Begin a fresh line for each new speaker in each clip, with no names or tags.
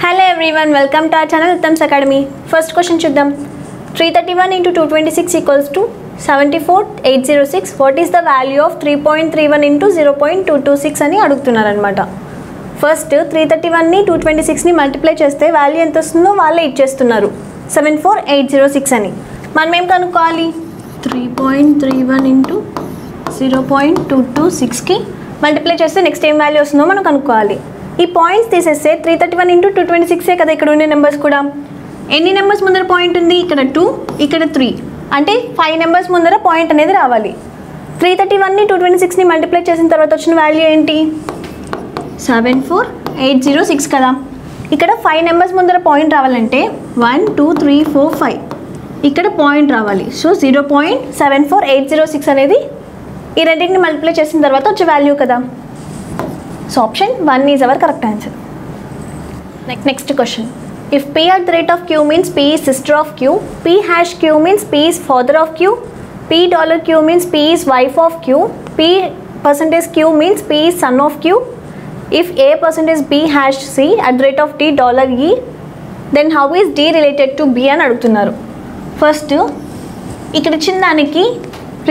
Hello everyone, welcome to our channel Uttam's Academy. First question chuddam. 331 into 226 equals to 74,806. What is the value of 3.31 into 0.226 అని అడుగుతున్నారు అన్నమాట. First 331 ని 226 ని multiply చేస్తే value ఎంత వస్తుందో వాళ్ళే ఇచ్చేస్తున్నారు 74,806 అని. మనం ఏం కనుక్కోవాలి? 3.31 into 0.226 కి మల్టిప్లై చేస్తే నెక్స్ట్ ఏం వాల్యూ వస్తుందో మనం కనుక్కోవాలి. ఈ పాయింట్స్ తీసేస్తే 331 into 226 కదా ఇక్కడ ఉండే నెంబర్స్ కూడా. ఎన్ని నెంబర్స్ ముందర పాయింట్ ఉంది? ఇక్కడ 2, ఇక్కడ 3, అంటే 5 నెంబర్స్ ముందర పాయింట్ అనేది రావాలి. 331 ని 226ని మల్టిప్లై చేసిన తర్వాత వచ్చిన వాల్యూ ఏంటి? 74,806 కదా. ఇక్కడ 5 నెంబర్స్ ముందర పాయింట్ రావాలంటే 1 2 3 4 5 ఇక్కడ పాయింట్ రావాలి. సో 0.74806 అనేది ఈ రెండింటిని మల్టిప్లై చేసిన తర్వాత వచ్చే వాల్యూ కదా. So option 1 is our correct answer. Next question. If P at the rate of Q means P is sister of Q, P hash Q means P is father of Q, P dollar Q means P is wife of Q, P percentage Q means P is son of Q, if A percentage B hash C at the rate of T dollar E, then how is D related to B అని అడుగుతున్నారు. First ఇక్కడ ఇచ్చిన దానికి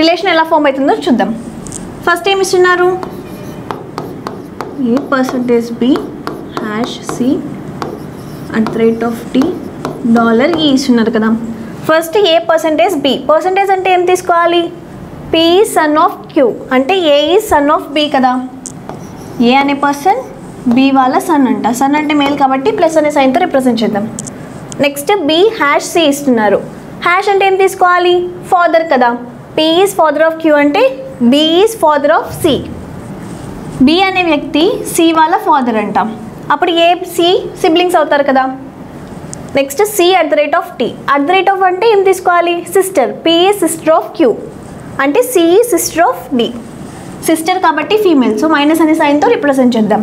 relation ఎలా form అవుతుందో చూద్దాం. First ఏమి ఇస్తున్నారు? A percentage B hash C at the rate of T dollar E ఇస్తున్నారు కదా. ఫస్ట్ ఏ పర్సంటేజ్ బి. పర్సంటేజ్ అంటే ఏం తీసుకోవాలి? P is son of Q అంటే A is son of B కదా. A అనే పర్సన్ B వాళ్ళ సన్ అంట. సన్ అంటే మేల్ కాబట్టి ప్లస్ అనే సైన్తో రిప్రజెంట్ చేద్దాం. నెక్స్ట్ B హ్యాష్ C ఇస్తున్నారు. హ్యాష్ అంటే ఏం తీసుకోవాలి? ఫాదర్ కదా. P is father of Q అంటే B is father of C. B అనే వ్యక్తి సి వాళ్ళ ఫాదర్ అంట. అప్పుడు ఏ సి సిబ్లింగ్స్ అవుతారు కదా. Next C at the rate of T. At the rate of అంటే ఏం తీసుకోవాలి? Sister. P is sister of Q అంటే C is sister of D. Sister కాబట్టి ఫీమేల్, సో మైనస్ అనే సైన్తో రిప్రజెంట్ చేద్దాం.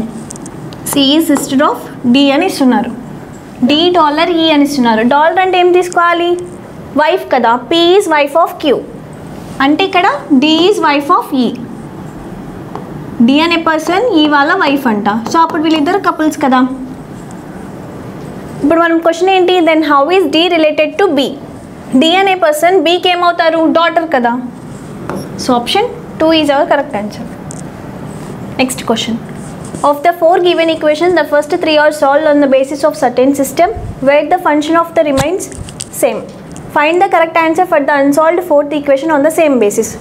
C is sister of D అని ఇస్తున్నారు. డి డాలర్ ఈ అని ఇస్తున్నారు. డాలర్ అంటే ఏం తీసుకోవాలి? వైఫ్ కదా. P is wife of Q అంటే ఇక్కడ డి ఈజ్ వైఫ్ ఆఫ్ ఈ. డి అనే పర్సన్ ఈ వాళ్ళ వైఫ్ అంట. సో అప్పుడు వీళ్ళిద్దరు కపుల్స్ కదా. ఇప్పుడు మనం క్వశ్చన్ ఏంటి? Then how is D related to B. D అనే పర్సన్ బీకి ఏమవుతారు? డాటర్ కదా. So option 2 is our correct answer. Next question. Of the 4 given equation the first 3 are solved on the basis of certain system where the function of the remains same. Find the correct answer for the unsolved 4th equation on the same basis.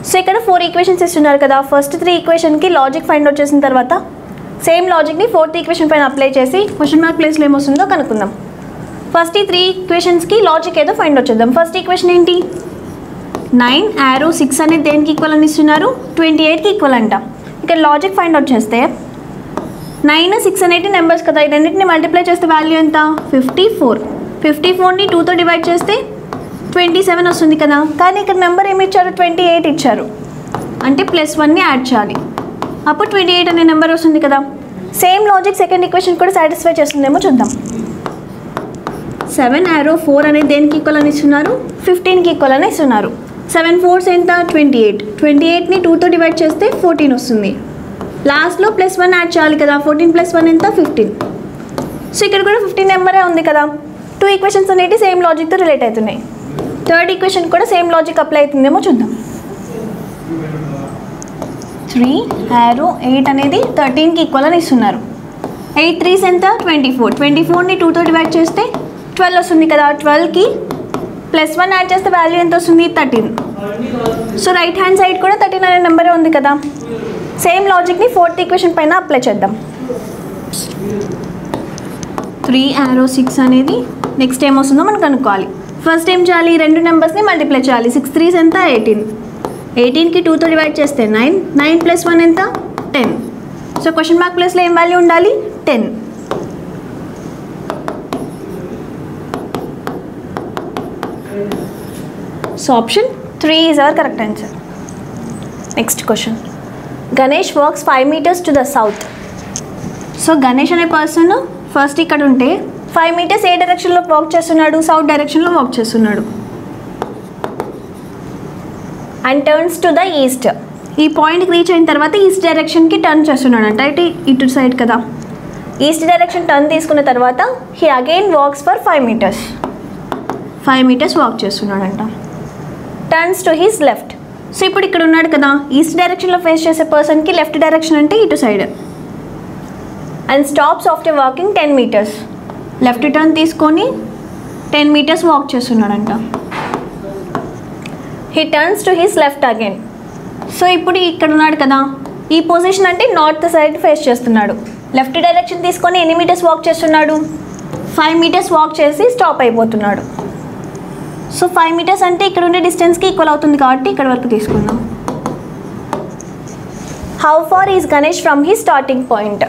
So ఇక్కడ 4 equations ఇస్తున్నారు కదా. First 3 ఈక్వేషన్కి logic find out చేసిన తర్వాత same లాజిక్ని 4th equation పైన apply చేసి question mark ప్లేస్లో ఏమొస్తుందో కనుక్కుందాం. First ఈ 3 ఈక్వేషన్స్కి లాజిక్ ఏదో ఫైండ్ అవుట్ చేద్దాం. ఫస్ట్ ఈక్వేషన్ ఏంటి? 9 arrow 6 అనేది దేనికి ఈక్వల్ అని ఇస్తున్నారు? 28కి ఈక్వల్ అంట. ఇక్కడ లాజిక్ ఫైండ్ అవుట్ చేస్తే 9 6 అనేటి నెంబర్స్ కదా. ఈ రెండింటిని మల్టిప్లై చేస్తే వాల్యూ ఎంత? 54. 54ని 2తో డివైడ్ చేస్తే 27 వస్తుంది కదా. కానీ ఇక్కడ నెంబర్ ఏమి ఇచ్చారు? 28 ఇచ్చారు. అంటే +1ని యాడ్ చేయాలి. అప్పుడు 28 అనే నెంబర్ వస్తుంది కదా. సేమ్ లాజిక్ సెకండ్ ఈక్వేషన్ కూడా సాటిస్ఫై చేస్తుందేమో చూద్దాం. 7 arrow 4 అనేది దేనికి ఈక్వల్ అని ఇస్తున్నారు? 15కి ఈక్వల్ అని ఇస్తున్నారు. 7 4s ఎంత? 28. 28ని 2తో డివైడ్ చేస్తే 14 వస్తుంది. లాస్ట్లో +1 యాడ్ చేయాలి కదా. 14 + 1 ఎంత? 15. సో ఇక్కడ కూడా 15 నెంబరే ఉంది కదా. 2 ఈక్వేషన్స్ అనేవి సేమ్ లాజిక్తో రిలేట్ అవుతున్నాయి. థర్డ్ ఈక్వేషన్ కూడా సేమ్ లాజిక్ అప్లై అవుతుందేమో చూద్దాం. 3 arrow 8 అనేది 13కి ఈక్వల్ అని ఇస్తున్నారు. 8 3s ఎంత? 24. 24ని 2తో డివైడ్ చేస్తే 12 వస్తుంది కదా. 12కి +1 యాడ్ చేస్తే వాల్యూ ఎంత వస్తుంది? 13. సో రైట్ హ్యాండ్ సైడ్ కూడా 13 అనే నెంబరే ఉంది కదా. సేమ్ లాజిక్ని 4th ఈక్వేషన్ పైన అప్లై చేద్దాం. 3 arrow 6 అనేది నెక్స్ట్ ఏమొస్తుందో మనం కనుక్కోవాలి. ఫస్ట్ ఏం చేయాలి? 2 నెంబర్స్ని మల్టిప్లై చేయాలి. 6 3s ఎంత? 18. 18కి 2తో డివైడ్ చేస్తే 9. 9 + 1 ఎంత? 10. సో క్వశ్చన్ మార్క్ ప్లేస్లో ఏం వాల్యూ ఉండాలి? 10. So option 3 is our correct answer. Next question. Ganesh walks 5 meters to the south. So Ganesh అనే పర్సన్ ఫస్ట్ ఇక్కడ ఉంటే 5 meters ఏ డైరెక్షన్లో వాక్ చేస్తున్నాడు? సౌత్ డైరెక్షన్లో వాక్ చేస్తున్నాడు. And turns to the east. ఈ పాయింట్కి రీచ్ అయిన తర్వాత ఈస్ట్ డైరెక్షన్కి టర్న్ చేస్తున్నాడు అంట. ఇటు సైడ్ కదా. ఈస్ట్ డైరెక్షన్ టర్న్ తీసుకున్న తర్వాత he again walks for 5 meters. 5 meters walk చేస్తున్నాడంట. Turns to his left. So ఇప్పుడు ఇక్కడ ఉన్నాడు కదా, ఈస్ట్ డైరెక్షన్లో ఫేస్ చేసే పర్సన్కి లెఫ్ట్ డైరెక్షన్ అంటే ఇటు side. And stops after walking 10 meters. Left turn తీసుకొని 10 meters వాక్ చేస్తున్నాడంట. He turns to his left again. So ఇప్పుడు ఇక్కడ ఉన్నాడు కదా, ఈ పొజిషన్ అంటే నార్త్ సైడ్ ఫేస్ చేస్తున్నాడు. లెఫ్ట్ డైరెక్షన్ తీసుకొని ఎన్ని మీటర్స్ వాక్ చేస్తున్నాడు? 5 meters వాక్ చేసి స్టాప్ అయిపోతున్నాడు. సో 5 meters అంటే ఇక్కడ ఉండే డిస్టెన్స్కి ఈక్వల్ అవుతుంది కాబట్టి ఇక్కడ వరకు తీసుకుందాం. How far is Ganesh from he starting point?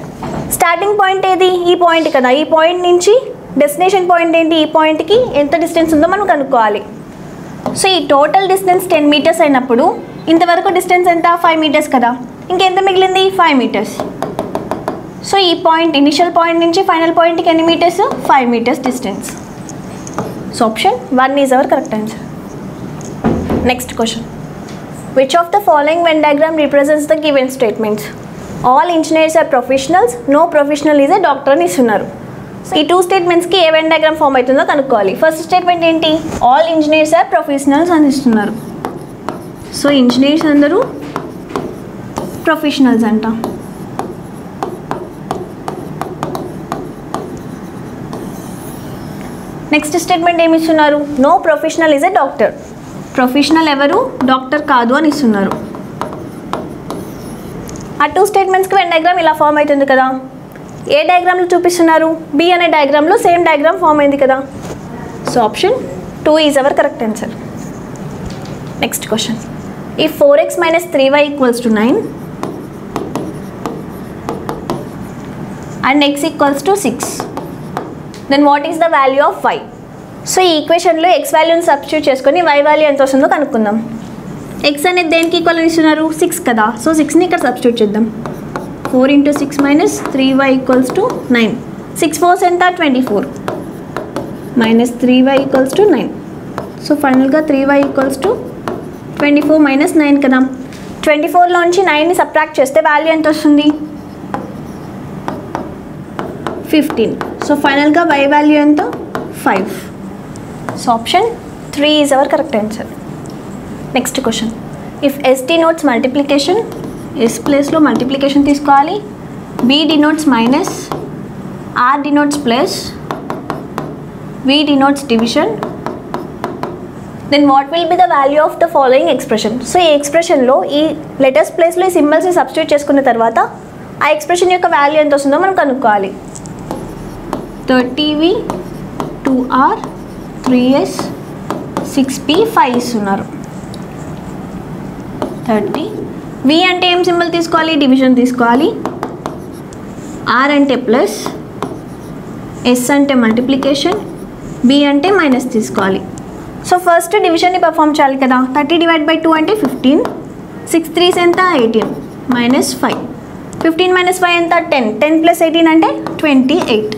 Starting point ఏది? ఈ పాయింట్ కదా. ఈ పాయింట్ నుంచి డెస్టినేషన్ పాయింట్ ఏంటి? ఈ పాయింట్కి ఎంత డిస్టెన్స్ ఉందో మనం కనుక్కోవాలి. సో ఈ టోటల్ డిస్టెన్స్ 10 meters అయినప్పుడు ఇంతవరకు డిస్టెన్స్ ఎంత? 5 meters కదా. ఇంకెంత మిగిలింది? 5 meters. సో ఈ పాయింట్ ఇనిషియల్ పాయింట్ నుంచి ఫైనల్ పాయింట్కి ఎన్ని meters? 5 meters distance. So option 1 is our correct answer. Next question. Which of the following Venn diagram represents the given statements? All engineers are professionals, no professional is a doctor అని ఇస్తున్నారు. So ఈ 2 స్టేట్మెంట్స్కి ఏ Venn diagram form అవుతుందో కనుక్కోవాలి. First statement ఏంటి? All engineers are professionals అని ఇస్తున్నారు. సో ఇంజనీర్స్ అందరూ ప్రొఫెషనల్స్ అంట. నెక్స్ట్ స్టేట్మెంట్ ఏమి ఇస్తున్నారు? No professional is a doctor. Professional ఎవరు? డాక్టర్ కాదు అని ఇస్తున్నారు. ఆ 2 స్టేట్మెంట్స్కి వెన్ డయాగ్రామ్ ఇలా ఫామ్ అవుతుంది కదా. ఏ డయాగ్రామ్లో చూపిస్తున్నారు? బి అనే డయాగ్రామ్లో సేమ్ డయాగ్రామ్ ఫామ్ అయింది కదా. So option 2 is our correct answer. Next question. If 4x minus 3y equals to 9 and x equals to 6, then what is the value of y? So ఈ ఈక్వేషన్లో x వాల్యూని substitute చేసుకొని y value ఎంత వస్తుందో కనుక్కుందాం. x అనేది దేనికి equal అని ఇస్తున్నారు? 6 కదా. సో 6ని ఇక్కడ సబ్స్టిట్యూట్ చేద్దాం. 4 into 6 minus 3y equals to 9. 6 4s ఎంత? 24 minus 3y equals to 9. So ఫైనల్గా 3y equals to 24 minus 9 కదా. 24లోంచి 9ని సబ్ట్రాక్ట్ చేస్తే వాల్యూ ఎంత వస్తుంది? 15. సో ఫైనల్గా y వాల్యూ ఎంత? 5. So option 3 is our correct answer. Next question. If S denotes multiplication, S ప్లేస్లో multiplication తీసుకోవాలి. B denotes minus, R denotes plus, V denotes division, then what will be the value of the following expression? So ఈ ఎక్స్ప్రెషన్లో ఈ letters ప్లేస్లో ఈ సింబల్స్ని substitute చేసుకున్న తర్వాత ఆ expression యొక్క వాల్యూ ఎంత వస్తుందో మనం కనుక్కోవాలి. 30v 2r 3s 6p 5 ఇస్తున్నారు. 30 v అంటే ఏం సింబల్ తీసుకోవాలి? డివిజన్ తీసుకోవాలి. r అంటే ప్లస్, s అంటే మల్టిప్లికేషన్, b అంటే మైనస్ తీసుకోవాలి. సో ఫస్ట్ డివిజన్ని పర్ఫామ్ చేయాలి కదా. 30 డివైడ్ బై 2 అంటే 15. 6 3s ఎంత? 18 మైనస్ 5. 15 మైనస్ 5 ఎంత? 10. 10 ప్లస్ 18 అంటే 28.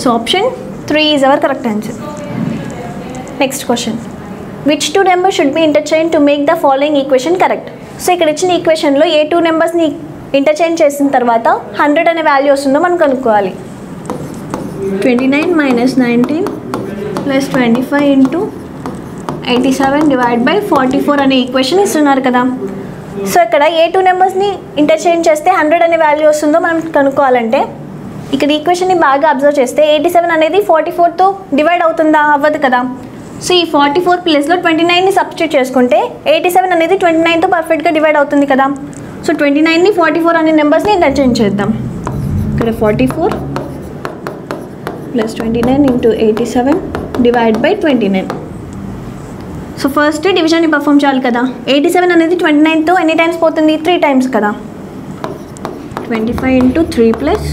So option 3 is our correct answer. Next question. Which 2 numbers should be interchange to make the following equation correct? So ఇక్కడ ఇచ్చిన ఈక్వేషన్లో ఏ 2 నెంబర్స్ని ఇంటర్చేంజ్ చేసిన తర్వాత 100 అనే వాల్యూ వస్తుందో మనం కనుక్కోవాలి. 29 minus 19 plus 25 into 87 divide by 44 అనే ఈక్వేషన్ ఇస్తున్నారు కదా. సో ఇక్కడ ఏ 2 నెంబర్స్ని ఇంటర్చేంజ్ చేస్తే 100 అనే వాల్యూ వస్తుందో మనం కనుక్కోవాలంటే ఇక్కడ ఈక్వేషన్ని బాగా అబ్జర్వ్ చేస్తే 87 అనేది 44తో డివైడ్ అవుతుందా? అవ్వదు కదా. సో ఈ 44 ప్లేస్లో 29ని సబ్స్టిట్యూట్ చేసుకుంటే 87 అనేది 29తో పర్ఫెక్ట్గా డివైడ్ అవుతుంది కదా. సో 29ని 44 అనే నెంబర్స్ని ఇంటర్చేంజ్ చేద్దాం. ఇక్కడ 44 plus 29 into 87 divide by 29. So first డివిజన్ని పర్ఫామ్ చేయాలి కదా. 87 అనేది 29తో ఎన్ని టైమ్స్ పోతుంది? 3 టైమ్స్ కదా. 25 ఇంటూ 3 ప్లస్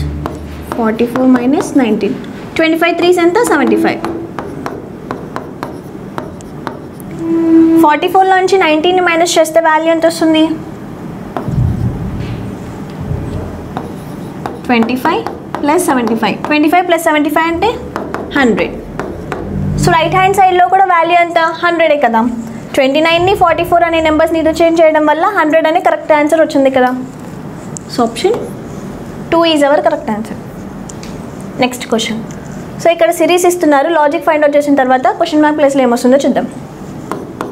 44 మైనస్ 19. 25 3s ఎంత? 75. 44లోంచి 19ని మైనస్ చేస్తే వాల్యూ ఎంత వస్తుంది? 25 ప్లస్ 75. 25 ప్లస్ 75 అంటే 100. సో రైట్ హ్యాండ్ సైడ్లో కూడా వాల్యూ ఎంత? 100 కదా. 29ని 44 అనే నెంబర్స్ని ఇంటర్చేంజ్ చేయడం వల్ల 100 అనే కరెక్ట్ ఆన్సర్ వచ్చింది కదా. So option 2 is our correct answer. Next question. So ఇక్కడ సిరీస్ ఇస్తున్నారు, లాజిక్ ఫైండ్ అవుట్ చేసిన తర్వాత క్వశ్చన్ మార్క్ ప్లేస్లో ఏమొస్తుందో చూద్దాం.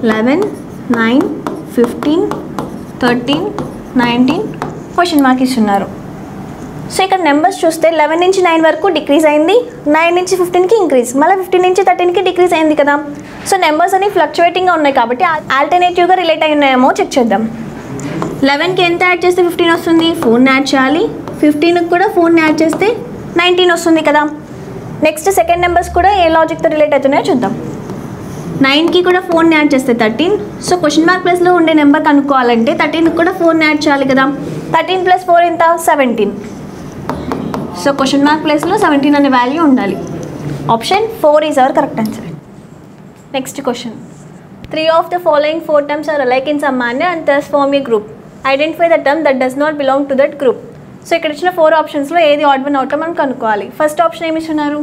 11, 9, 15, 13, 19 క్వశ్చన్ మార్క్ ఇస్తున్నారు. సో ఇక్కడ నెంబర్స్ చూస్తే 11 నుంచి 9 వరకు డిక్రీజ్ అయింది, 9 నుంచి 15కి ఇంక్రీజ్, మళ్ళీ 15 నుంచి 13కి డిక్రీజ్ అయింది కదా. సో నెంబర్స్ అన్ని ఫ్లక్చువేటింగ్గా ఉన్నాయి కాబట్టి ఆల్టర్నేటివ్గా రిలేట్ అయి ఉన్నాయేమో చెక్ చేద్దాం. 11కి ఎంత యాడ్ చేస్తే 15 వస్తుంది, 4ని యాడ్ చేయాలి. 15కి కూడా 4ని యాడ్ చేస్తే 19 వస్తుంది కదా. నెక్స్ట్ సెకండ్ నెంబర్స్ కూడా ఏ లాజిక్తో రిలేట్ అవుతున్నాయో చూద్దాం. 9కి కూడా 4ని యాడ్ చేస్తే 13. సో క్వశ్చన్ మార్క్ ప్లేస్లో ఉండే నెంబర్ కనుక్కోవాలంటే 13కి కూడా 4ని యాడ్ చేయాలి కదా. 13 + 4 ఎంత, 17. సో క్వశ్చన్ మార్క్ ప్లేస్లో 17 అనే వాల్యూ ఉండాలి. Option 4 is our correct answer. Next question. 3 of the following 4 terms are alike in some manner and thus form a group. Identify the term that does not belong to that group. So ఇక్కడ ఇచ్చిన 4 ఆప్షన్స్లో ఏది odd one అవుటో మనం కనుక్కోవాలి. First option ఏమి ఇస్తున్నారు,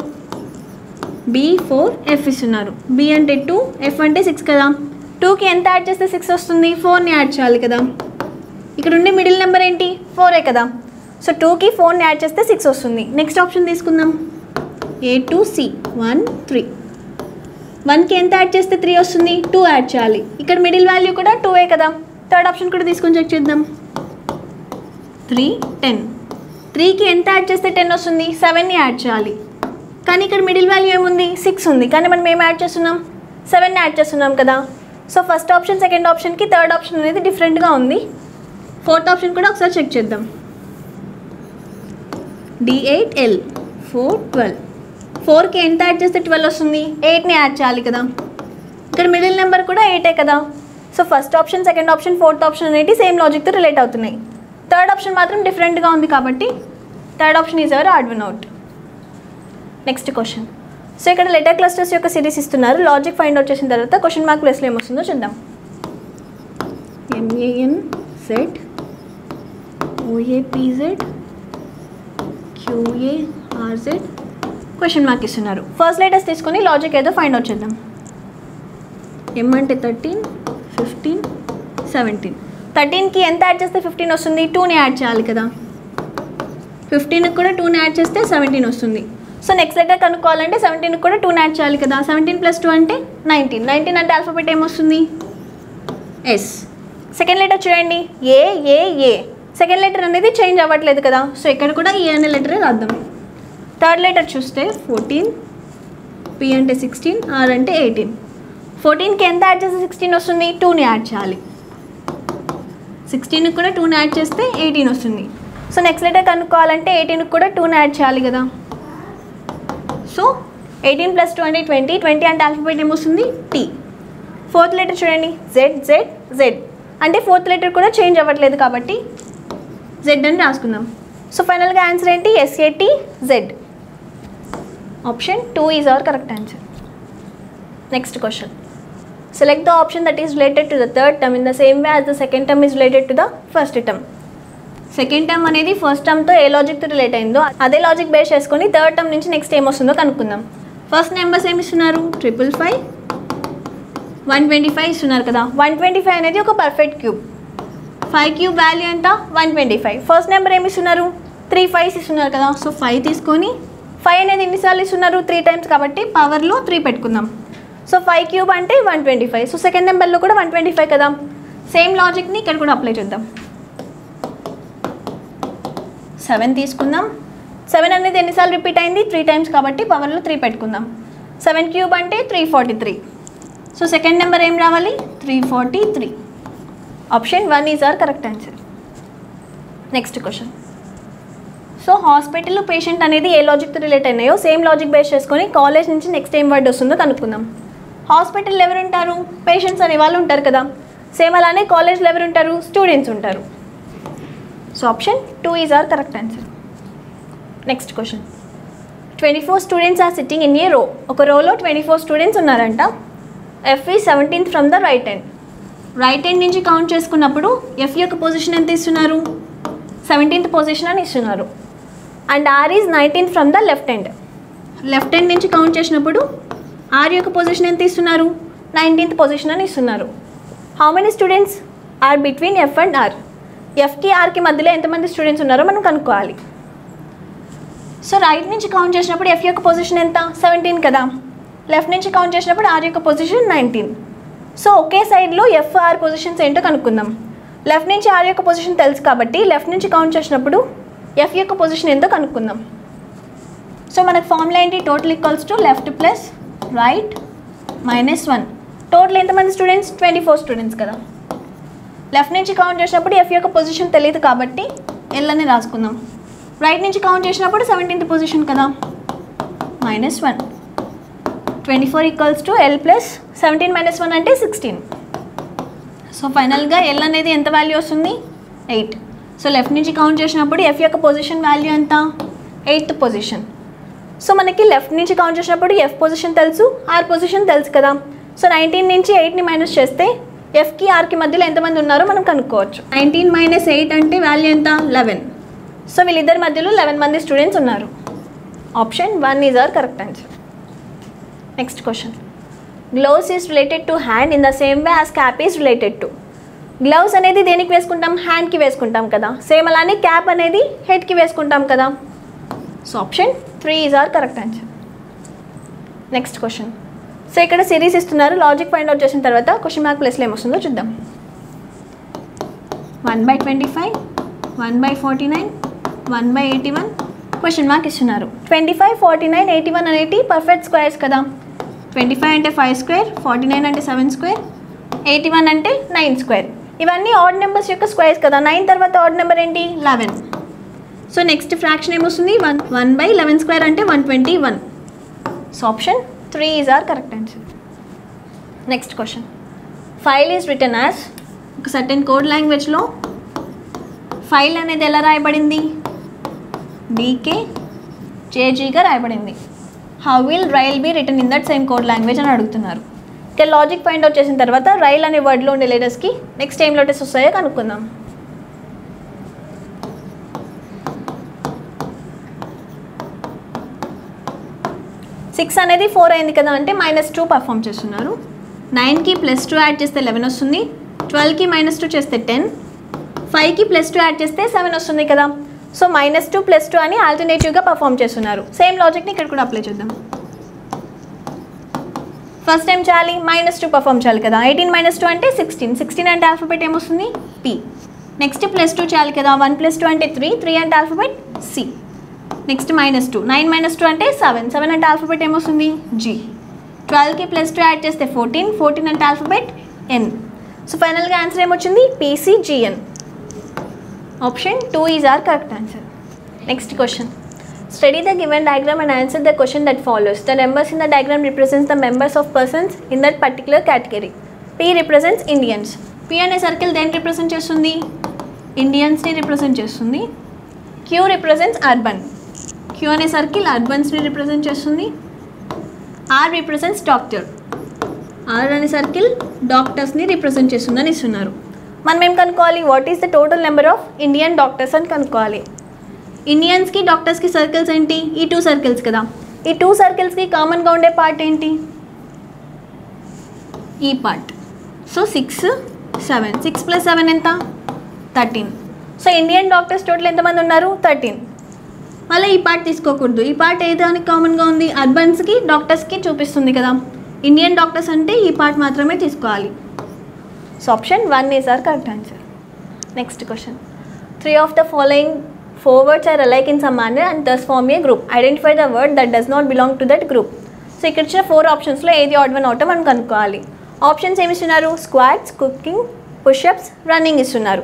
B4 F ఇస్తున్నారు. B అంటే 2, F అంటే 6 కదా. 2కి ఎంత యాడ్ చేస్తే 6 వస్తుంది, 4ని యాడ్ చేయాలి కదా. ఇక్కడ ఉండే మిడిల్ నెంబర్ ఏంటి, 4ఏ కదా. సో 2కి 4ని యాడ్ చేస్తే 6 వస్తుంది. నెక్స్ట్ ఆప్షన్ తీసుకుందాం, A2C 1, 3. 1కి ఎంత యాడ్ చేస్తే 3 వస్తుంది, 2 యాడ్ చేయాలి. ఇక్కడ మిడిల్ వాల్యూ కూడా 2ఏ కదా. థర్డ్ ఆప్షన్ కూడా తీసుకొని చెక్ చేద్దాం, 3, 10. 3కి ఎంత యాడ్ చేస్తే 10 వస్తుంది, 7ని యాడ్ చేయాలి. కానీ ఇక్కడ మిడిల్ వాల్యూ ఏముంది, 6 ఉంది. కానీ మనం ఏం యాడ్ చేస్తున్నాం, 7ని యాడ్ చేస్తున్నాం కదా. సో ఫస్ట్ ఆప్షన్ సెకండ్ ఆప్షన్కి థర్డ్ ఆప్షన్ అనేది డిఫరెంట్గా ఉంది. ఫోర్త్ ఆప్షన్ కూడా ఒకసారి చెక్ చేద్దాం, D8L 4, 12. 4కి ఎంత యాడ్ చేస్తే 12 వస్తుంది, 8ని యాడ్ చేయాలి కదా. ఇక్కడ మిడిల్ నెంబర్ కూడా 8ఏ కదా. So first option second option fourth option అనేది సేమ్ లాజిక్తో రిలేట్ అవుతున్నాయి. థర్డ్ ఆప్షన్ మాత్రం డిఫరెంట్గా ఉంది కాబట్టి third option is our odd one out. Next question. So ఇక్కడ లెటర్ క్లస్టర్స్ యొక్క సిరీస్ ఇస్తున్నారు, లాజిక్ ఫైండ్ అవుట్ చేసిన తర్వాత క్వశ్చన్ మార్క్ ప్లేస్లో ఏమొస్తుందో చూద్దాం. MANZ, OAPZ, QARZ question mark ఇస్తున్నారు. ఫస్ట్ లెటర్స్ తీసుకొని లాజిక్ ఏదో ఫైండ్ అవుట్ చేద్దాం. M అంటే 13, 15, 17. 13కి ఎంత యాడ్ చేస్తే 15 వస్తుంది, 2ని యాడ్ చేయాలి కదా. 15కి కూడా 2ని యాడ్ చేస్తే 17 వస్తుంది. సో నెక్స్ట్ లెటర్ కనుక్కోవాలంటే 17కి కూడా 2ని యాడ్ చేయాలి కదా. 17 + 2 అంటే 19. 19 అంటే ఆల్ఫాబెట్ ఏమొస్తుంది, S. సెకండ్ లెటర్ చూడండి, A. సెకండ్ లెటర్ అనేది చేంజ్ అవ్వట్లేదు కదా. సో ఇక్కడ కూడా ఏ అనే లెటరే రాద్దాం. థర్డ్ లెటర్ చూస్తే 14, P అంటే 16, R అంటే 18. 14కి ఎంత యాడ్ చేస్తే 16 వస్తుంది, 2ని యాడ్ చేయాలి. 16కి కూడా 2ని యాడ్ చేస్తే 18 వస్తుంది. సో నెక్స్ట్ లెటర్ కనుక్కోవాలంటే 18కి కూడా 2ని యాడ్ చేయాలి కదా. సో 18 + 2 అంటే 20. 20 అంటే ఆల్ఫాబెట్ ఏమొస్తుంది, T. ఫోర్త్ లెటర్ చూడండి, Z. అంటే ఫోర్త్ లెటర్ కూడా చేంజ్ అవ్వట్లేదు కాబట్టి Z అని రాసుకుందాం. సో ఫైనల్గా ఆన్సర్ ఏంటి, SATZ. Option 2 is our correct answer. Next question. Select the option that is related to the third term in the same way as the second term is related to the first term. Second term అనేది first టర్మ్తో ఏ లాజిక్తో relate అయిందో అదే logic base చేసుకొని third term నుంచి next ఏమొస్తుందో కనుక్కుందాం. First numbers ఏమి ఇస్తున్నారు, 555, 125 ఇస్తున్నారు కదా. 125 అనేది ఒక పర్ఫెక్ట్ క్యూబ్. 5 క్యూబ్ వాల్యూ ఎంత, 125. ఫస్ట్ నెంబర్ ఏమి ఇస్తున్నారు, 3 5s ఇస్తున్నారు కదా. సో 5 తీసుకొని 5 అనేది ఎన్నిసార్లు ఇస్తున్నారు, 3 టైమ్స్ కాబట్టి పవర్లో 3 పెట్టుకుందాం. సో 5 క్యూబ్ అంటే 125. సో సెకండ్ నెంబర్లో కూడా 125 కదా. సేమ్ లాజిక్ని ఇక్కడ కూడా అప్లై చేద్దాం. 7 తీసుకుందాం. 7 అనేది ఎన్నిసార్లు రిపీట్ అయింది, 3 టైమ్స్ కాబట్టి పవర్లో 3 పెట్టుకుందాం. 7 క్యూబ్ అంటే 343. సో సెకండ్ నెంబర్ ఏం రావాలి, 343. Option 1 is our correct answer. Next question. So hospital patient అనేది ఏ లాజిక్తో రిలేట్ అయినాయో సేమ్ లాజిక్ బేస్ చేసుకొని కాలేజ్ నుంచి నెక్స్ట్ ఏం వర్డ్ వస్తుందో కనుక్కుందాం. హాస్పిటల్లో ఎవరు ఉంటారు, పేషెంట్స్ అనే వాళ్ళు ఉంటారు కదా. సేమ్ అలానే కాలేజ్లో ఎవరు ఉంటారు, స్టూడెంట్స్ ఉంటారు. So option 2 is our correct answer. Next question. 24 students are sitting in a row. ఒక రోలో 24 స్టూడెంట్స్ ఉన్నారంట. F is 17th from the right hand. Right hand నుంచి కౌంట్ చేసుకున్నప్పుడు F యొక్క పొజిషన్ ఎంత ఇస్తున్నారు, 17th పొజిషన్ అని ఇస్తున్నారు. And R is 19th from the left hand. Left hand నుంచి కౌంట్ చేసినప్పుడు R యొక్క పొజిషన్ ఎంత ఇస్తున్నారు, 19th పొజిషన్ అని ఇస్తున్నారు. How many students are between F and R. Fకి Rకి మధ్యలో ఎంతమంది స్టూడెంట్స్ ఉన్నారో మనం కనుక్కోవాలి. సో రైట్ నుంచి కౌంట్ చేసినప్పుడు ఎఫ్ యొక్క పొజిషన్ ఎంత 17 కదా, లెఫ్ట్ నుంచి కౌంట్ చేసినప్పుడు ఆర్ యొక్క పొజిషన్ 19. సో ఒకే సైడ్లో ఎఫ్ ఆర్ పొజిషన్స్ ఏంటో కనుక్కుందాం. లెఫ్ట్ నుంచి ఆర్ యొక్క పొజిషన్ తెలుసు కాబట్టి లెఫ్ట్ నుంచి కౌంట్ చేసినప్పుడు ఎఫ్ యొక్క పొజిషన్ ఎంతో కనుక్కుందాం. సో మనకు ఫార్ములా ఏంటి, total equals to left plus right -1. Total ఎంతమంది స్టూడెంట్స్ 24 స్టూడెంట్స్ కదా. లెఫ్ట్ నుంచి కౌంట్ చేసినప్పుడు ఎఫ్ యొక్క పొజిషన్ తెలియదు కాబట్టి ఎల్ అని రాసుకుందాం. రైట్ నుంచి కౌంట్ చేసినప్పుడు 17th పొజిషన్ కదా, -1. 24 ఈక్వల్స్ టు ఎల్ ప్లస్ 17 - 1 అంటే 16. సో ఫైనల్గా ఎల్ అనేది ఎంత వాల్యూ వస్తుంది 8. సో లెఫ్ట్ నుంచి కౌంట్ చేసినప్పుడు ఎఫ్ యొక్క పొజిషన్ వాల్యూ ఎంత 8th పొజిషన్. సో మనకి లెఫ్ట్ నుంచి కౌంట్ చేసినప్పుడు ఎఫ్ పొజిషన్ తెలుసు, ఆర్ పొజిషన్ తెలుసు కదా. సో 19 నుంచి 8ని మైనస్ చేస్తే ఎఫ్కి ఆర్కి మధ్యలో ఎంతమంది ఉన్నారో మనం కనుక్కోవచ్చు. 19 - 8 అంటే వాల్యూ ఎంత 11. సో వీళ్ళిద్దరి మధ్యలో 11 మంది స్టూడెంట్స్ ఉన్నారు. Option 1 is our correct answer. Next question, gloves is related to hand in the same way as cap is related to. Gloves అనేది దేనికి వేసుకుంటాం, హ్యాండ్కి వేసుకుంటాం కదా. సేమ్ అలానే క్యాప్ అనేది హెడ్కి వేసుకుంటాం కదా. So option 3 is our correct answer. Next question, so ఇక్కడ సిరీస్ ఇస్తున్నారు, లాజిక్ ఫైండ్ అవుట్ చేసిన తర్వాత క్వశ్చన్ మార్క్ ప్లేస్లో ఏమొస్తుందో చూద్దాం. 1/25, 1/49, 1/81 క్వశ్చన్ మార్క్ ఇస్తున్నారు. 25, 49, 81 అనేటి పర్ఫెక్ట్ స్క్వేర్స్ కదా. 25 అంటే 5 స్క్వేర్, 49 అంటే 7 స్క్వేర్, 81 అంటే 9 స్క్వేర్. ఇవన్నీ ఆడ్ నెంబర్స్ యొక్క స్క్వేర్స్ కదా. 9 తర్వాత ఆడ్ నెంబర్ ఏంటి 11. సో నెక్స్ట్ ఫ్రాక్షన్ ఏమొస్తుంది 1/11 స్క్వేర్ అంటే 121. So option 3 is our correct answer. Next question, file is written as ఒక సర్టెన్ కోడ్ లాంగ్వేజ్లో ఫైల్ అనేది ఎలా రాయబడింది DKJGగా రాయబడింది. How will rail be written in that same code language అని అడుగుతున్నారు. ఇక్కడ లాజిక్ ఫైండ్ అవుట్ చేసిన తర్వాత రైల్ అనే వర్డ్లో ఉండే లెటర్స్కి నెక్స్ట్ ఏం లెటర్స్ వస్తాయో కనుక్కుందాం. సిక్స్ అనేది 4 అయింది కదా అంటే -2 పర్ఫామ్ చేస్తున్నారు. 9కి +2 యాడ్ చేస్తే 11 వస్తుంది. 12కి -2 చేస్తే 10. 5కి +2 యాడ్ చేస్తే 7 వస్తుంది కదా. సో -2 +2 అని ఆల్టర్నేటివ్గా పర్ఫామ్ చేస్తున్నారు. సేమ్ లాజిక్ని ఇక్కడ కూడా అప్లై చేద్దాం. ఫస్ట్ టైం చేయాలి -2 పర్ఫామ్ చేయాలి కదా. 18 - 2 అంటే 16. 16 అంటే ఆల్ఫాబెట్ ఏమొస్తుంది P. నెక్స్ట్ +2 చేయాలి కదా. 1 + 2 అంటే 3. 3 అంటే ఆల్ఫాబెట్ C. నెక్స్ట్ -2. 9 - 2 అంటే 7. 7 అంటే ఆల్ఫాబెట్ ఏమొస్తుంది G. 12కి +2 యాడ్ చేస్తే 14. 14 అంటే ఆల్ఫాబెట్ N. సో ఫైనల్గా ఆన్సర్ ఏమొచ్చింది PCGN. Option 2 is our correct answer. Next question, study the given diagram and answer the question that follows. The numbers in the diagram represents the members of persons in that particular category. P represents Indians. P అనే circle దేన్ని represent చేస్తుంది ఇండియన్స్ని represent చేస్తుంది. Q represents urban. Q అనే circle అర్బన్స్ని represent చేస్తుంది. R represents doctor. R అనే circle డాక్టర్స్ని represent చేస్తుందని ఇస్తున్నారు. మనం ఏం కనుక్కోవాలి, what is the total number of Indian doctors అని కనుక్కోవాలి. ఇండియన్స్కి డాక్టర్స్కి సర్కిల్స్ ఏంటి ఈ 2 సర్కిల్స్ కదా. ఈ 2 సర్కిల్స్కి కామన్గా ఉండే పార్ట్ ఏంటి ఈ పార్ట్. సో 6, 7. 6 + 7 ఎంత 13. సో ఇండియన్ డాక్టర్స్ టోటల్ ఎంతమంది ఉన్నారు 13. మళ్ళీ ఈ పార్ట్ తీసుకోకూడదు. ఈ పార్ట్ ఏదానికి కామన్గా ఉంది అర్బన్స్కి డాక్టర్స్కి చూపిస్తుంది కదా. ఇండియన్ డాక్టర్స్ అంటే ఈ పార్ట్ మాత్రమే తీసుకోవాలి. So option 1 is our correct answer. Next question, 3 of the following 4 words are alike in some manner and thus form a group. Identify the word that does not belong to that group. So ఇక్కడ ఇచ్చిన 4 ఆప్షన్స్లో ఏది odd one అవుటో మనం కనుక్కోవాలి. Options ఏమి ఇస్తున్నారు squats, cooking, pushups, running ఇస్తున్నారు.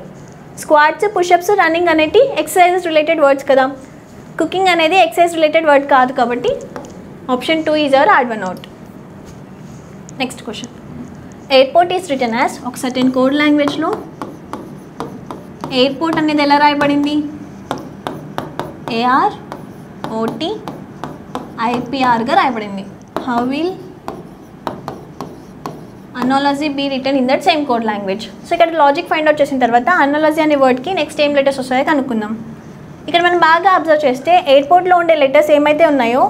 Squats, pushups, running అనేటి ఎక్సర్సైజెస్ రిలేటెడ్ వర్డ్స్ కదా. కుకింగ్ అనేది ఎక్సర్సైజ్ రిలేటెడ్ వర్డ్ కాదు కాబట్టి option 2 is our odd one out. Next question, airport is written as ఒక సర్టెన్ కోడ్ లాంగ్వేజ్లో ఎయిర్పోర్ట్ అనేది ఎలా రాయబడింది AROTIPRగా రాయబడింది. How will analogy be return in that same code language. So ఇక్కడ లాజిక్ ఫైండ్ అవుట్ చేసిన తర్వాత అనాలజీ అనే వర్డ్కి నెక్స్ట్ ఏం లెటర్స్ వస్తాయో కనుక్కుందాం. ఇక్కడ మనం బాగా అబ్జర్వ్ చేస్తే ఎయిర్పోర్ట్లో ఉండే లెటర్స్ ఏమైతే ఉన్నాయో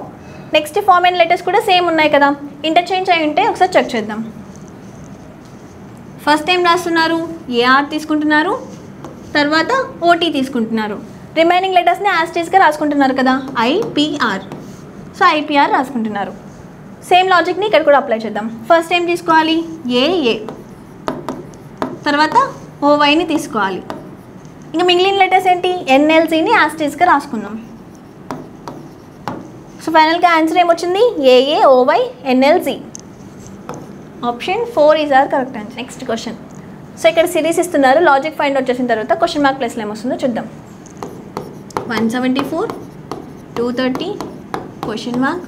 నెక్స్ట్ ఫార్మెన్ లెటర్స్ కూడా సేమ్ ఉన్నాయి కదా. ఇంటర్చేంజ్ అయి ఉంటే ఒకసారి చెక్ చేద్దాం. ఫస్ట్ ఏం రాస్తున్నారు AR తీసుకుంటున్నారు, తర్వాత OT తీసుకుంటున్నారు. రిమైనింగ్ లెటర్స్ని యాస్టీస్గా రాసుకుంటున్నారు కదా, ఐపీఆర్. సో ఐపీఆర్ రాసుకుంటున్నారు. సేమ్ లాజిక్ని ఇక్కడ కూడా అప్లై చేద్దాం. ఫస్ట్ ఏం తీసుకోవాలి, ఏఏ, తర్వాత ఓవైని తీసుకోవాలి. ఇంకా మిగిలిన లెటర్స్ ఏంటి, ఎన్ఎల్సీని యాస్టీస్గా రాసుకుందాం. సో ఫైనల్గా ఆన్సర్ ఏమొచ్చింది, AA OY NLG. Option 4 is are correct answer. Next question. So ఇక్కడ సిరీస్ ఇస్తున్నారు, లాజిక్ ఫైండ్ అవుట్ చేసిన తర్వాత క్వశ్చన్ మార్క్ ప్లేస్లో ఏమొస్తుందో చూద్దాం. 174, 230, క్వశ్చన్ మార్క్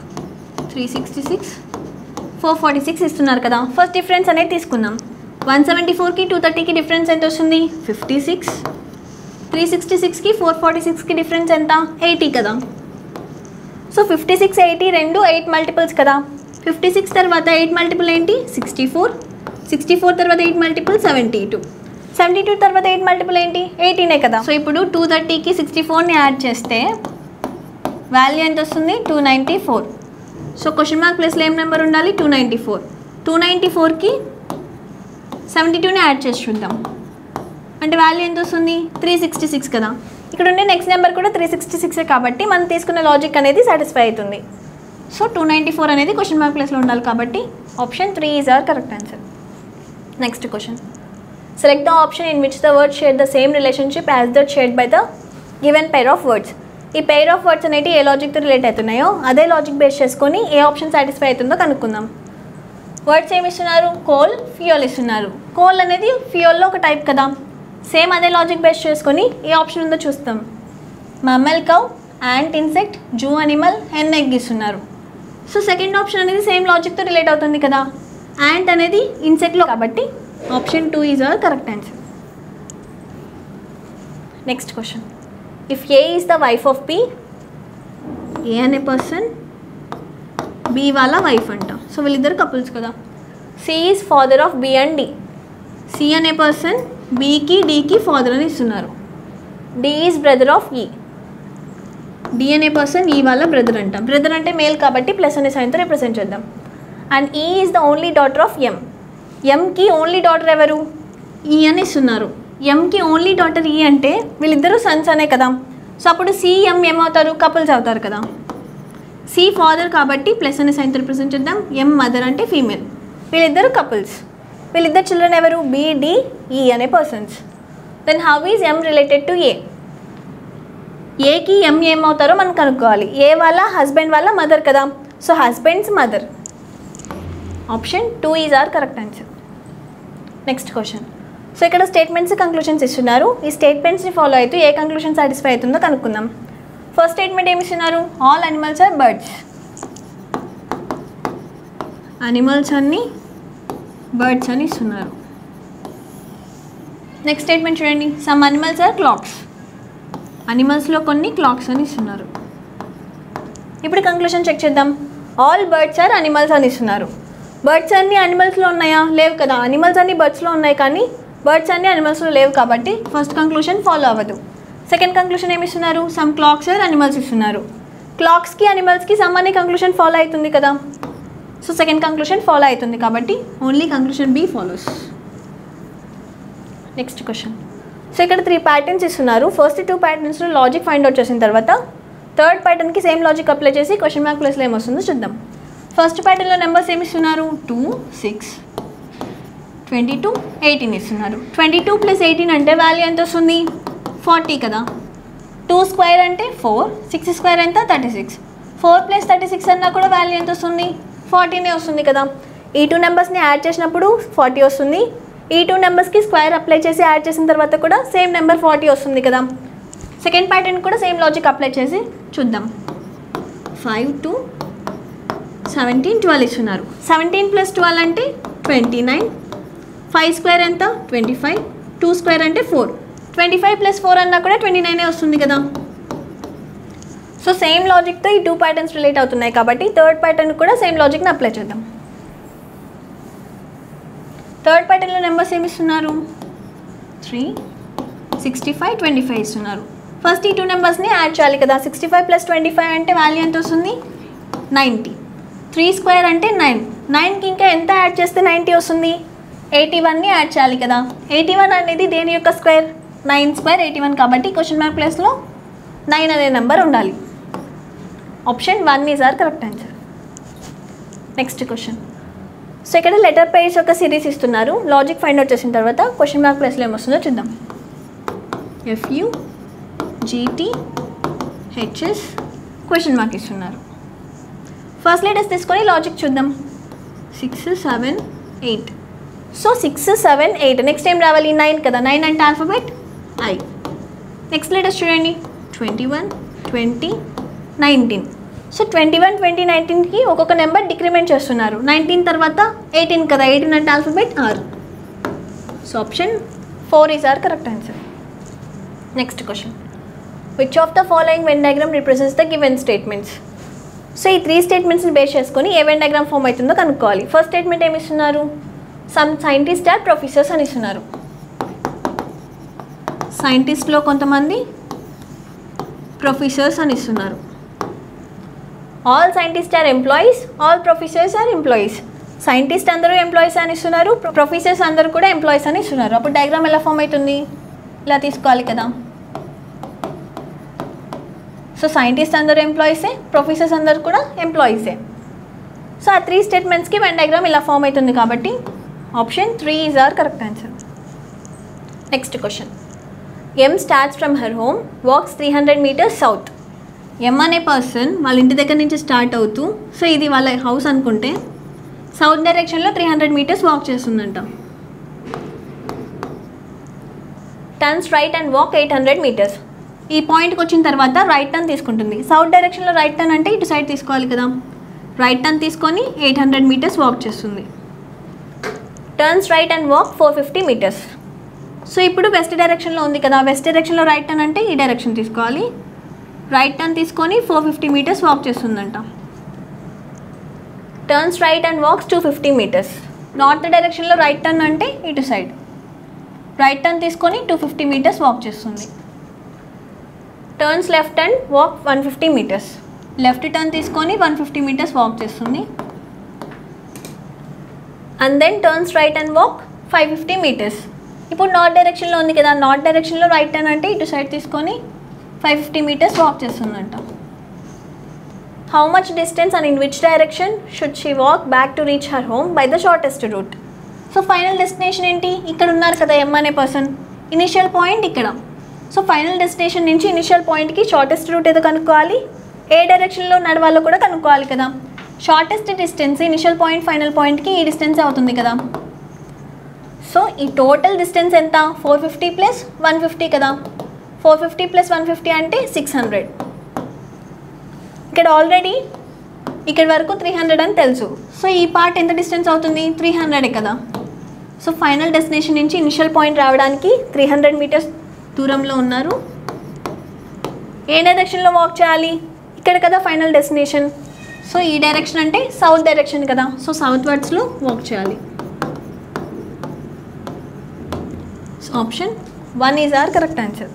366, 446 ఇస్తున్నారు కదా. ఫస్ట్ డిఫరెన్స్ అనేది తీసుకుందాం. 174కి 230కి డిఫరెన్స్ ఎంత వస్తుంది, 56. 366కి 446కి డిఫరెన్స్ ఎంత, 80 కదా. సో 56, 80 రెండు 8 మల్టిపుల్స్ కదా. 56 తర్వాత 8 మల్టిపుల్ ఏంటి, 64. 64 తర్వాత 8 మల్టిపుల్ 72. 72 తర్వాత 8 మల్టిపుల్ ఏంటి, 18 కదా. సో ఇప్పుడు 230కి 64ని యాడ్ చేస్తే వాల్యూ ఎంత వస్తుంది, 294. సో క్వశ్చన్ మార్క్ ప్లేస్లో ఏం నెంబర్ ఉండాలి, 294. 294కి 72ని యాడ్ చేసి చూద్దాం. అంటే వాల్యూ ఎంత వస్తుంది, 366 కదా. ఇక్కడ ఉండే నెక్స్ట్ నెంబర్ కూడా 366 కాబట్టి మనం తీసుకున్న లాజిక్ అనేది సాటిస్ఫై అవుతుంది. సో 294 అనేది క్వశ్చన్ మార్క్ ప్లేస్లో ఉండాలి కాబట్టి option 3 is our correct answer. Next question. Select the option in which the word share the same relationship as that shared by the given pair of words. ఈ pair of words అనేవి ఏ లాజిక్తో relate అవుతున్నాయో అదే logic base చేసుకొని ఏ option satisfy అవుతుందో కనుక్కుందాం. Words ఏమి ఇస్తున్నారు, coal, fuel ఇస్తున్నారు. కోల్ అనేది ఫ్యూయల్లో ఒక టైప్ కదా. సేమ్ అదే లాజిక్ బేస్ చేసుకొని ఏ ఆప్షన్ ఉందో చూస్తాం. Mammal cow, ant insect, zoo animal, hen egg ఇస్తున్నారు. సో సెకండ్ ఆప్షన్ అనేది సేమ్ లాజిక్తో రిలేట్ అవుతుంది కదా. యాంట్ అనేది ఇన్సెక్ట్లో కాబట్టి option 2 is our correct answer. Next question. If A is the wife of B, A అనే పర్సన్ బి వాళ్ళ వైఫ్ అంట. సో వీళ్ళిద్దరు కపుల్స్ కదా. C is father of B and D. C అనే పర్సన్ బీకి డీకి ఫాదర్ అని ఇస్తున్నారు. డి ఈజ్ బ్రదర్ ఆఫ్ ఈ. డి అనే పర్సన్ ఈ వాళ్ళ బ్రదర్ అంట. బ్రదర్ అంటే మేల్ కాబట్టి ప్లస్ అనే సైన్తో రిప్రజెంట్ చేద్దాం. అండ్ ఈ is the only daughter of M. Enki only daughter ఎవరు, ఈ అని ఇస్తున్నారు. ఎంకి ఓన్లీ డాటర్ ఈ అంటే వీళ్ళిద్దరూ సన్స్ అనే కదా. సో అప్పుడు సి ఎం ఏమవుతారు, కపుల్స్ అవుతారు కదా. సి ఫాదర్ కాబట్టి ప్లస్ అనే సైన్తో రిప్రజెంట్ చేద్దాం. ఎం మదర్ అంటే ఫీమేల్. వీళ్ళిద్దరు కపుల్స్. వీళ్ళిద్దరు చిల్డ్రన్ ఎవరు, బి, డి, ఈ అనే persons. Then how is M related to A. ఏకి ఎం ఏమవుతారో మనం కనుక్కోవాలి. ఏ వాళ్ళ హస్బెండ్ వాళ్ళ మదర్ కదా. So husband's mother. Option 2 is are correct answer. Next question. So ఇక్కడ స్టేట్మెంట్స్, కంక్లూషన్స్ ఇస్తున్నారు. ఈ స్టేట్మెంట్స్ని ఫాలో అవుతూ ఏ కంక్లూషన్ సాటిస్ఫై అవుతుందో కనుక్కుందాం. ఫస్ట్ స్టేట్మెంట్ ఏమి ఇస్తున్నారు, all animals are birds. Animals అన్ని బర్డ్స్ అని ఇస్తున్నారు. నెక్స్ట్ స్టేట్మెంట్ చూడండి, సమ్ అనిమల్స్ ఆర్ క్లాక్స్. అనిమల్స్లో కొన్ని క్లాక్స్ అని ఇస్తున్నారు. ఇప్పుడు కంక్లూషన్ చెక్ చేద్దాం. ఆల్ బర్డ్స్ ఆర్ అనిమల్స్ అని ఇస్తున్నారు. బర్డ్స్ అన్ని అనిమల్స్లో ఉన్నాయా, లేవు కదా. అనిమల్స్ అన్ని బర్డ్స్లో ఉన్నాయి కానీ బర్డ్స్ అన్ని అనిమల్స్లో లేవు కాబట్టి ఫస్ట్ కంక్లూషన్ ఫాలో అవ్వదు. సెకండ్ కంక్లూషన్ ఏమి ఇస్తున్నారు, సమ్ క్లాక్స్ ఆర్ అనిమల్స్ ఇస్తున్నారు. క్లాక్స్కి అనిమల్స్కి సమ్ అనే కంక్లూషన్ ఫాలో అవుతుంది కదా. సో సెకండ్ కంక్లూషన్ ఫాలో అవుతుంది కాబట్టి only conclusion B follows. Next question. So ఇక్కడ 3 ప్యాటర్న్స్ ఇస్తున్నారు. ఫస్ట్ 2 ప్యాటర్న్స్లో లాజిక్ ఫైండ్ అవుట్ చేసిన తర్వాత థర్డ్ ప్యాటర్న్కి సేమ్ లాజిక్ అప్లై చేసి క్వశ్చన్ మార్క్ ప్లేస్లో ఏమొస్తుందో చూద్దాం. ఫస్ట్ ప్యాటర్న్లో నెంబర్స్ ఏమి ఇస్తున్నారు, 2, 6, 22, 18 ఇస్తున్నారు. 22 + 18 అంటే వాల్యూ ఎంత వస్తుంది, 40 కదా. 2 స్క్వేర్ అంటే 4, 6 స్క్వేర్ ఎంత 36. 4 + 36 అన్నా కూడా వాల్యూ ఎంత వస్తుంది, 40 వస్తుంది కదా. ఈ 2 నెంబర్స్ని యాడ్ చేసినప్పుడు 40 వస్తుంది. ఈ 2 నెంబర్స్కి స్క్వేర్ అప్లై చేసి యాడ్ చేసిన తర్వాత కూడా సేమ్ నెంబర్ 40 వస్తుంది కదా. సెకండ్ ప్యాటర్న్ కూడా సేమ్ లాజిక్ అప్లై చేసి చూద్దాం. 5, 2, 17, 12 ఇస్తున్నారు. 17 + 12 అంటే 29. 5 స్క్వేర్ ఎంత 25. 2 స్క్వేర్ అంటే 4. 25 + 4 అన్నా కూడా 29 వస్తుంది కదా. సో సేమ్ లాజిక్తో ఈ 2 ప్యాటర్న్స్ రిలేట్ అవుతున్నాయి కాబట్టి థర్డ్ ప్యాటర్న్ కూడా సేమ్ లాజిక్ని అప్లై చేద్దాం. థర్డ్ ప్యాటర్న్లో నెంబర్స్ ఏమి ఇస్తున్నారు, 3, 65, 25 ఇస్తున్నారు. ఫస్ట్ ఈ 2 నెంబర్స్ని యాడ్ చేయాలి కదా. 65 + 25 అంటే వాల్యూ ఎంత వస్తుంది, 90. 3 స్క్వేర్ అంటే 9. 9కి ఇంకా ఎంత యాడ్ చేస్తే 90 వస్తుంది, 81ని యాడ్ చేయాలి కదా. 81 అనేది దేని యొక్క స్క్వేర్, 9 స్క్వేర్ 81 కాబట్టి క్వశ్చన్ మార్క్ ప్లేస్లో 9 అనే నెంబర్ ఉండాలి. Option 1 is are correct answer. Next question. So ఇక్కడ లెటర్ పేర్స్ యొక్క సిరీస్ ఇస్తున్నారు. లాజిక్ ఫైండ్ అవుట్ చేసిన తర్వాత క్వశ్చన్ మార్క్ ప్లేస్లో ఏమొస్తుందో చూద్దాం. FU GT HS question mark ఇస్తున్నారు. ఫస్ట్ లెటర్స్ తీసుకొని లాజిక్ చూద్దాం. 6 7 8. సో 6 7 8 నెక్స్ట్ ఏం రావాలి? 9 కదా. 9 అంటే ఆల్ఫాబెట్ I. నెక్స్ట్ లెటర్స్ చూడండి. 21 20 19. సో 21 20 19కి ఒక్కొక్క నెంబర్ డిక్రిమెంట్ చేస్తున్నారు. 19 తర్వాత 18 కదా. 18 అంటే alphabet R. So option 4 is are correct answer. Next question. Which of the following Venn diagram represents the given statements? So ఈ 3 స్టేట్మెంట్స్ని బేస్ చేసుకొని ఏ వెన్ డయాగ్రామ్ ఫామ్ అవుతుందో కనుక్కోవాలి. ఫస్ట్ స్టేట్మెంట్ ఏమి ఇస్తున్నారు? సమ్ సైంటిస్ట్ ఆర్ ప్రొఫెసర్స్ అని ఇస్తున్నారు. సైంటిస్ట్లో కొంతమంది, professors అని ఇస్తున్నారు. All scientist are employees, all professors are employees. Scientist అందరూ ఎంప్లాయీస్ అని ఇస్తున్నారు, ప్రొఫెసర్స్ అందరూ కూడా ఎంప్లాయీస్ అని ఇస్తున్నారు. అప్పుడు డయాగ్రామ్ ఎలా ఫామ్ అవుతుంది? ఇలా తీసుకోవాలి కదా. సో సైంటిస్ట్ అందరూ ఎంప్లాయీసే, ప్రొఫెసర్స్ అందరూ కూడా ఎంప్లాయీసే. సో ఆ 3 స్టేట్మెంట్స్కి వెన్ డయాగ్రామ్ ఇలా ఫామ్ అవుతుంది కాబట్టి option 3 is are correct answer. Next question. M starts from her home, walks 300 meters south. M అనే పర్సన్ వాళ్ళ ఇంటి దగ్గర నుంచి స్టార్ట్ అవుతూ, సో ఇది వాళ్ళ హౌస్ అనుకుంటే, సౌత్ డైరెక్షన్లో 300 meters వాక్ చేస్తుందంట. Turns right and walk 800 meters. ఈ పాయింట్కి వచ్చిన తర్వాత రైట్ టర్న్ తీసుకుంటుంది. సౌత్ డైరెక్షన్లో రైట్ టర్న్ అంటే ఇటు సైడ్ తీసుకోవాలి కదా. రైట్ టర్న్ తీసుకొని 800 meters వాక్ చేస్తుంది. Turns right and walk 450 meters. So ఇప్పుడు వెస్ట్ డైరెక్షన్లో ఉంది కదా. వెస్ట్ డైరెక్షన్లో రైట్ టర్న్ అంటే ఈ డైరెక్షన్ తీసుకోవాలి. రైట్ టర్న్ తీసుకొని 450 meters వాక్ చేస్తుందంట. Turns right and walks 250 meters. North డైరెక్షన్లో రైట్ టర్న్ అంటే ఇటు సైడ్. రైట్ టర్న్ తీసుకొని 250 meters వాక్ చేస్తుంది. Turns left and walk 150 meters. Left turn తీసుకొని 150 meters వాక్ చేస్తుంది. And then turns right and walk 550 meters. ఇప్పుడు north డైరెక్షన్లో ఉంది కదా. నార్త్ డైరెక్షన్లో రైట్ టర్న్ అంటే ఇటు సైడ్ తీసుకొని 550 meters వాక్ చేస్తుందంట. How much distance and in which direction should she walk back to reach her home by the shortest route? So final destination ఏంటి? ఇక్కడ ఉన్నారు కదా M అనే పర్సన్. ఇనిషియల్ పాయింట్ ఇక్కడ. సో ఫైనల్ డెస్టినేషన్ నుంచి initial పాయింట్కి shortest route ఏదో కనుక్కోవాలి. ఏ డైరెక్షన్లో నడవాలో కూడా కనుక్కోవాలి కదా. Shortest distance initial point final పాయింట్కి ఈ డిస్టెన్స్ అవుతుంది కదా. సో ఈ టోటల్ డిస్టెన్స్ ఎంత? 450 + 150 కదా. 450 + 150 అంటే 600. ఇక్కడ ఆల్రెడీ ఇక్కడ వరకు 300 అని తెలుసు. సో ఈ పార్ట్ ఎంత డిస్టెన్స్ అవుతుంది? 300 కదా. సో ఫైనల్ డెస్టినేషన్ నుంచి ఇనిషియల్ పాయింట్ రావడానికి 300 meters దూరంలో ఉన్నారు. ఏ డైరెక్షన్లో వాక్ చేయాలి? ఇక్కడ కదా ఫైనల్ డెస్టినేషన్. సో ఈ డైరెక్షన్ అంటే సౌత్ డైరెక్షన్ కదా. సో సౌత్ వర్డ్స్లో వాక్ చేయాలి. So option 1 is are correct answer.